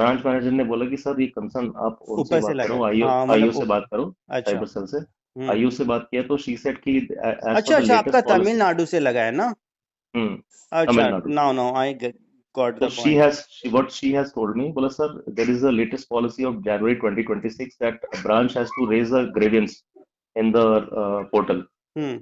Branch manager ने बोला कि सर ये कंसर्न आप उनसे ऊपर से बात लगा करो, है, आईओ हाँ आईओ मतलब से बात करो, अच्छा। साइबर सेल से। हम्म। आईओ से बात किया तो शी सेड कि एज अच्छा पर द अच्छा, आपका लेटेस्ट पॉलिसी। तमिलनाडु से लगा है ना? हम्म। अच्छा, Tamil Nadu. Now now I got So the point. what she has told me, बोला sir, there is a latest policy of January 2026 that a branch has to raise a grievance in the portal, hmm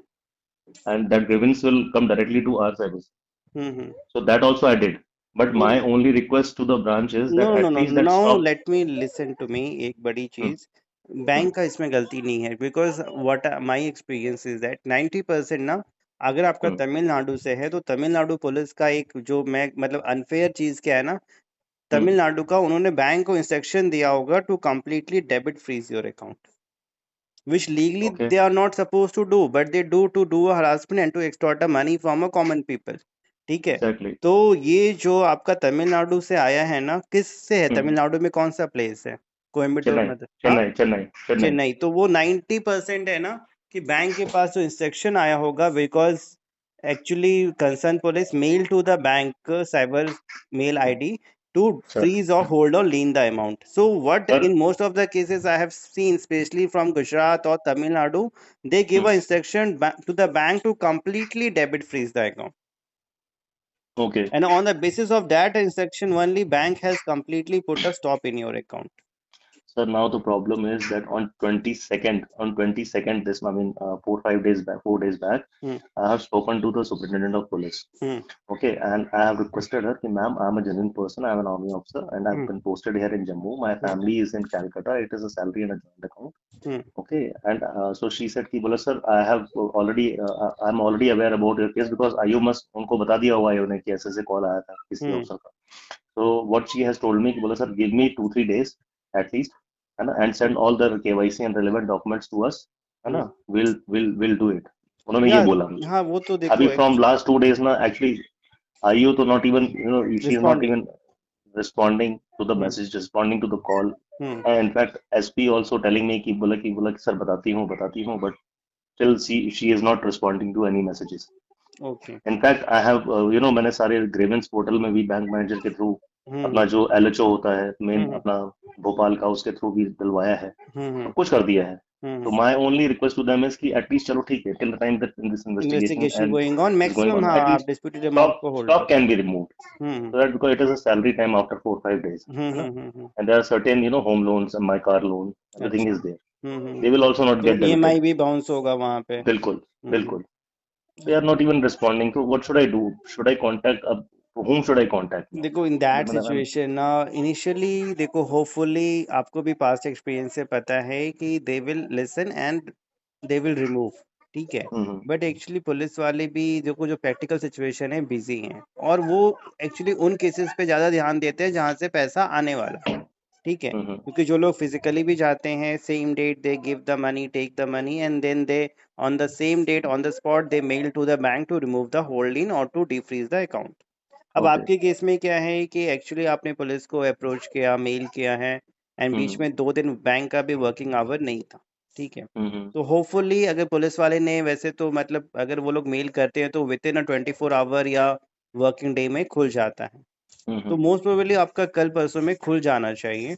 and that grievance will come directly to our service. Hmm. So that also I did. But नहीं, my only request to the branch is no that no at no, least that now stop. Let me listen to me. एक बड़ी Hmm, चीज, hmm, bank का इसमें गलती नहीं है, because what my experience is that 90% ना, अगर आपका hmm, तमिलनाडु से है तो तमिलनाडु पुलिस का एक जो मैं मतलब अनफेयर चीज क्या है ना, hmm. तमिलनाडु का उन्होंने बैंक को इंस्ट्रक्शन दिया होगा to completely debit freeze your account, which legally Okay, they are not supposed to do, but they do a harassment and to extort the money from a common people। ठीक है। exactly. तो ये जो आपका तमिलनाडु से आया है ना, किस से है? Hmm. तमिलनाडु में कौन सा प्लेस है? कोयम्बटूर Chennai, में हाँ, Chennai, Chennai, Chennai. चेन्नई। तो वो 90% है ना, कि बैंक के पास जो इंस्ट्रक्शन आया होगा, because actually concern police mail to the bank cyber mail ID to Sir, freeze or hold or lien the amount. So what sir. in most of the cases I have seen, especially from Gujarat or Tamil Nadu, they Hmm. give a instruction to the bank to completely debit freeze the account. Okay. And on the basis of that instruction only, bank has completely put a stop in your account. So now the problem is that on 22nd, this, I mean, 4 5 days back, 4 days back, Hmm. I have spoken to the superintendent of police. Hmm. Okay, and I have requested her, कि ma'am, I'm a genuine person, I'm an army officer, and I've Hmm. been posted here in Jammu. My Hmm. family is in Calcutta. It is a salary and a joint account. Hmm. Okay, and so she said कि बोला sir, I have already, I'm already aware about your case because आयु मस्त उनको बता दिया हुआ आयु ने कि ऐसे कॉल आया था किसी Hmm. ऑफिसर का. So what she has told me कि बोला sir, give me 2 3 days at least, है ना, and send all the KYC and relevant documents to us, है Hmm. ना, we'll do it. उन्होंने ये या बोला मुझे. हाँ, वो तो अभी देखो from last 2 days ना actually IU तो not even, she is not responding. even responding to the hmm message, responding to the call. Hmm And in fact SP also telling me कि सर बताती हूँ, but still she is not responding to any messages. Okay. In fact I have, मैंने सारे grievance portal में भी bank manager के through अपना हम्म जो LHO होता है मेन हम्म अपना भोपाल का, उसके थ्रू भी दिलवाया है, हम्म सब कुछ कर दिया है. तो hmm. My only request to them is कि एटलीस्ट चलो ठीक है, till the time that this investigation investigation and going on, is going maximum on, हाँ आप एटलीस्ट डिस्प्यूटेड अमाउंट stop को होल्ड stop करो। can be removed, hmm so that because it is a salary time after 4 5 days, है ना, हम्म। and there are certain home loans and my car loan, everything अच्छा। is there, hmm. they will also not तो get EMI debited. भी bounce होगा वहां पे। बिल्कुल, हम्म। बिल्कुल. They are not even responding. So what should I do? Should I contact whom should I contact now? देखो इन ये दैट मैंने सिचुएशन ना, इनिशियली देखो होपफुली आपको भी पास्ट एक्सपीरियंस से पता है कि they will listen and they will remove. ठीक है। हम्म, बट एक्चुअली पुलिस वाले भी देखो जो प्रैक्टिकल सिचुएशन है बिजी हैं, और वो एक्चुअली उन केसेस पे ज्यादा ध्यान देते हैं जहां से पैसा आने वाला है। ठीक है, हम्म, क्योंकि जो लोग फिजिकली भी जाते हैं, same date they give the money, take the money and then they on the same date on the spot they mail to the bank to remove the hold in और टू डिफ्रीज द अकाउंट। अब okay, आपके case में क्या है कि actually आपने police को approach किया, मेल किया है, एंड बीच हम्म, में 2 दिन बैंक का भी वर्किंग आवर नहीं था। ठीक है। हम्म, तो होपफुली अगर पुलिस वाले ने वैसे तो मतलब अगर वो लोग मेल करते हैं तो विद इन अ 24 आवर या वर्किंग डे में खुल जाता है। तो हम्म. मोस्ट प्रोबेबली आपका कल परसों में खुल जाना चाहिए।